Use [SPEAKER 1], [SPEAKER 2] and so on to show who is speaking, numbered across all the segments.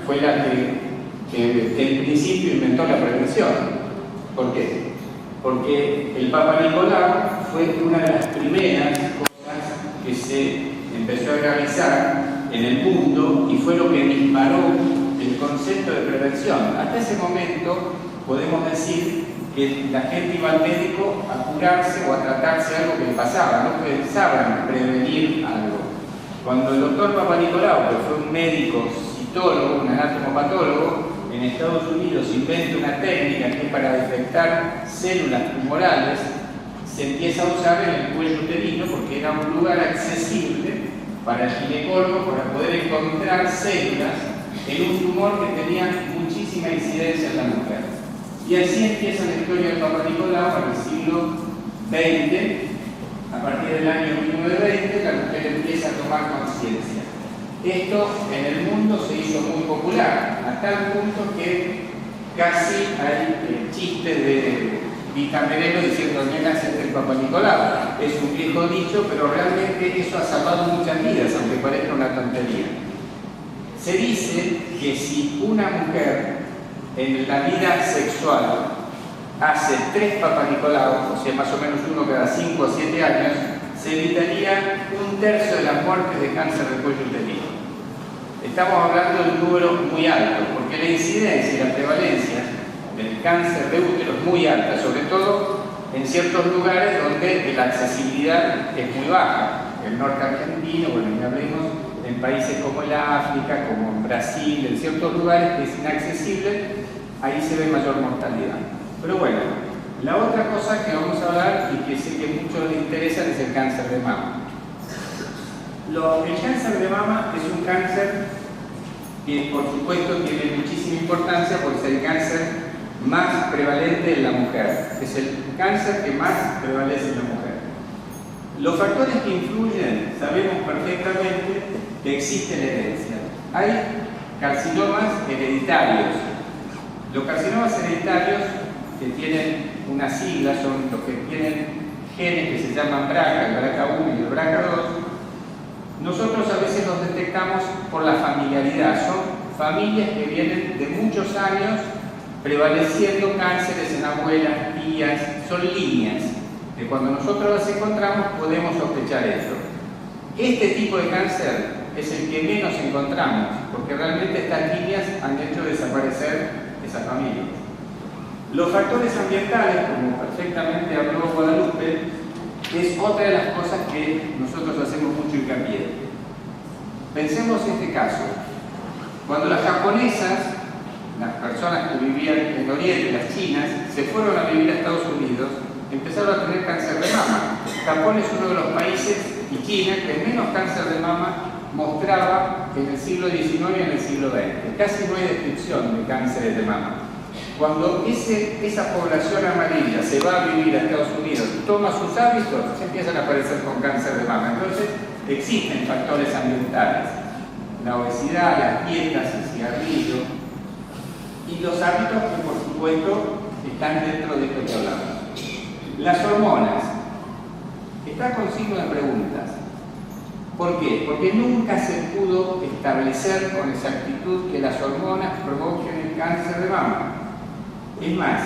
[SPEAKER 1] fue la que en principio inventó la prevención. ¿Por qué? Porque el Papa Nicolau fue una de las primeras cosas que se empezó a realizar en el mundo y fue lo que disparó el concepto de prevención. Hasta ese momento podemos decir que la gente iba al médico a curarse o a tratarse algo que le pasaba, no pensaban prevenir algo. Cuando el doctor Papa Nicolau, que fue un médico citólogo, un anatomopatólogo, en Estados Unidos inventa una técnica que es para detectar células tumorales, se empieza a usar en el cuello uterino porque era un lugar accesible para el ginecólogo para poder encontrar células en un tumor que tenía muchísima incidencia en la mujer. Y así empieza la historia del Papa Nicolau en el siglo XX. A partir del año 1920 la mujer empieza a tomar conciencia. Esto en el mundo se hizo muy popular, a tal punto que casi hay chistes de Vitamereno diciendo nena, es el Papa Nicolau. Es un viejo dicho, pero realmente eso ha salvado muchas vidas, aunque parezca una tontería. Se dice que si una mujer en la vida sexual hace 3 Papa Nicolau, o sea, más o menos uno cada 5 o 7 años, se evitaría 1/3 de las muertes de cáncer de cuello uterino. Estamos hablando de un número muy alto, porque la incidencia y la prevalencia del cáncer de útero es muy alta, sobre todo en ciertos lugares donde la accesibilidad es muy baja. El norte argentino, bueno, ya hablemos en países como el África, como en Brasil, en ciertos lugares que es inaccesible, ahí se ve mayor mortalidad. Pero bueno, la otra cosa que vamos a hablar y que sé que a muchos les interesa es el cáncer de mama. El cáncer de mama es un cáncer que por supuesto tiene muchísima importancia porque es el cáncer más prevalente en la mujer. Es el cáncer que más prevalece en la mujer. Los factores que influyen, sabemos perfectamente que existe la herencia. Hay carcinomas hereditarios. Los carcinomas hereditarios que tienen una sigla son los que tienen genes que se llaman BRCA, el BRCA1 y el BRCA2. Nosotros a veces los detectamos por la familiaridad. Son familias que vienen de muchos años prevaleciendo cánceres en abuelas, tías, son líneas que cuando nosotros las encontramos podemos sospechar esto. Este tipo de cáncer es el que menos encontramos porque realmente estas líneas han hecho desaparecer esas familias. Los factores ambientales, como perfectamente habló Guadalupe, es otra de las cosas que nosotros hacemos mucho hincapié. Pensemos en este caso. Cuando las japonesas, las personas que vivían en Oriente, las chinas, se fueron a vivir a Estados Unidos, empezaron a tener cáncer de mama. Japón es uno de los países, y China, que menos cáncer de mama mostraba en el siglo XIX y en el siglo XX. Casi no hay descripción de cánceres de mama. Cuando esa población amarilla se va a vivir a Estados Unidos y toma sus hábitos, se empiezan a aparecer con cáncer de mama. Entonces, existen factores ambientales. La obesidad, las dietas, el cigarrillo y los hábitos que, por supuesto, están dentro de esto que hablamos. Las hormonas. Está con signo de preguntas. ¿Por qué? Porque nunca se pudo establecer con exactitud que las hormonas provoquen el cáncer de mama. Es más,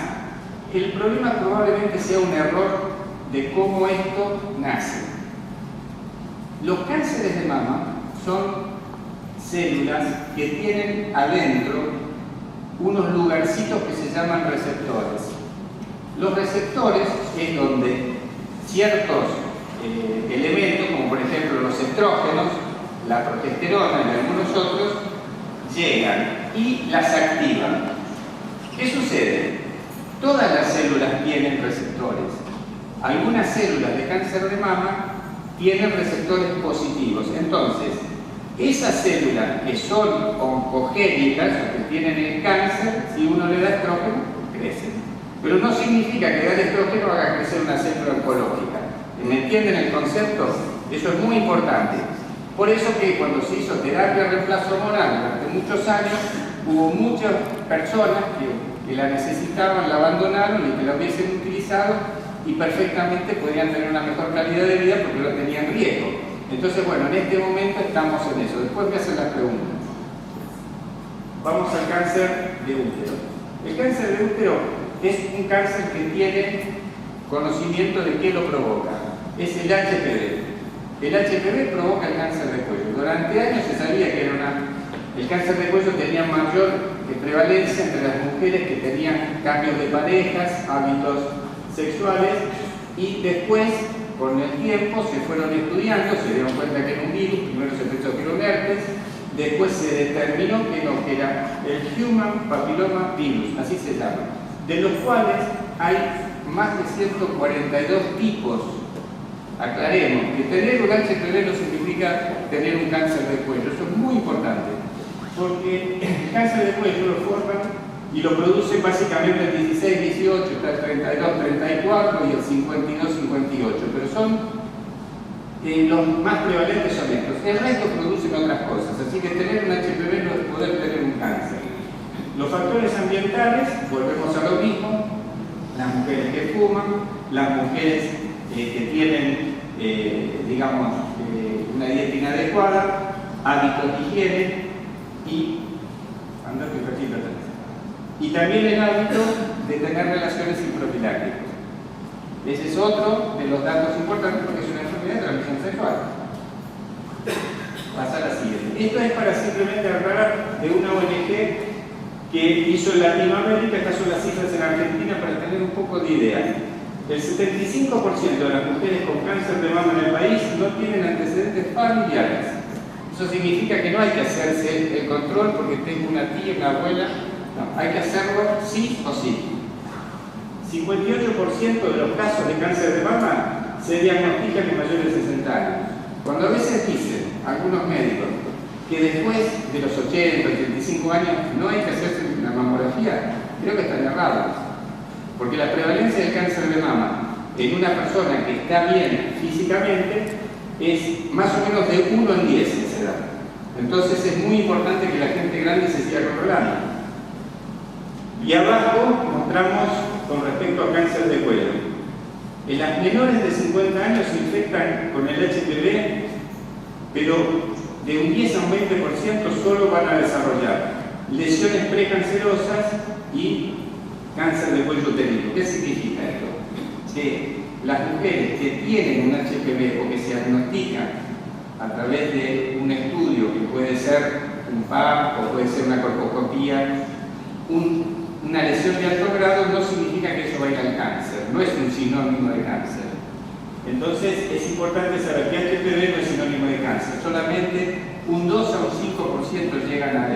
[SPEAKER 1] el problema probablemente sea un error de cómo esto nace. Los cánceres de mama son células que tienen adentro unos lugarcitos que se llaman receptores. Los receptores es donde ciertos elementos, como por ejemplo los estrógenos, la progesterona y algunos otros, llegan y las activan. ¿Qué sucede? Todas las células tienen receptores. Algunas células de cáncer de mama tienen receptores positivos. Entonces, esas células que son oncogénicas o que tienen el cáncer, si uno le da estrógeno, crecen. Pero no significa que dar estrógeno haga crecer una célula oncológica. ¿Me entienden el concepto? Eso es muy importante. Por eso que cuando se hizo terapia de reemplazo hormonal durante muchos años, hubo muchas personas que la necesitaban, la abandonaron y que la hubiesen utilizado y perfectamente podían tener una mejor calidad de vida porque no tenían riesgo. Entonces, bueno, en este momento estamos en eso. Después me hacen las preguntas. vamos al cáncer de útero. El cáncer de útero es un cáncer que tiene conocimiento de qué lo provoca. Es el HPV. El HPV provoca el cáncer de cuello. Durante años se sabía que el cáncer de cuello tenía mayor prevalencia entre las mujeres que tenían cambios de parejas, hábitos sexuales, y después, con el tiempo, se fueron estudiando, se dieron cuenta que era un virus, primero se pensó que era un herpes, después se determinó que no, que era el Human Papilloma Virus, así se llama, de los cuales hay más de 142 tipos. Aclaremos que tener un HPV no significa tener un cáncer de cuello, eso es muy importante, porque el cáncer de cuello lo forman y lo producen básicamente el 16, 18, está el 32, 34 y el 52, 58, pero son los más prevalentes son estos. El resto producen otras cosas, así que tener un HPV no es poder tener un cáncer. Los factores ambientales, volvemos a lo mismo, las mujeres que fuman, las mujeres que tienen, digamos, una dieta inadecuada, hábitos de higiene y también el hábito de tener relaciones sin profilácticos. Ese es otro de los datos importantes porque es una enfermedad de transmisión sexual. Pasa a la siguiente. Esto es para simplemente hablar de una ONG que hizo en Latinoamérica. Estas son las cifras en Argentina para tener un poco de idea. El 75% de las mujeres con cáncer de mama en el país no tienen antecedentes familiares. Eso significa que no hay que hacerse el control porque tengo una tía, una abuela. No, hay que hacerlo sí o sí. 58% de los casos de cáncer de mama se diagnostican en mayores de 60 años. Cuando a veces dicen algunos médicos que después de los 80, 85 años no hay que hacerse una mamografía, creo que están errados. Porque la prevalencia del cáncer de mama en una persona que está bien físicamente es más o menos de 1 en 10 en esa edad. Entonces es muy importante que la gente grande se siga controlando. Y abajo mostramos con respecto al cáncer de cuello. En las menores de 50 años se infectan con el HPV, pero de un 10 a un 20% solo van a desarrollar lesiones precancerosas y cáncer de cuello uterino. ¿Qué significa esto? Que las mujeres que tienen un HPV o que se diagnostican a través de un estudio que puede ser un PAP o puede ser una colposcopía, una lesión de alto grado no significa que eso vaya al cáncer, no es un sinónimo de cáncer. Entonces es importante saber que HPV no es sinónimo de cáncer, solamente un 2 a un 5% llegan a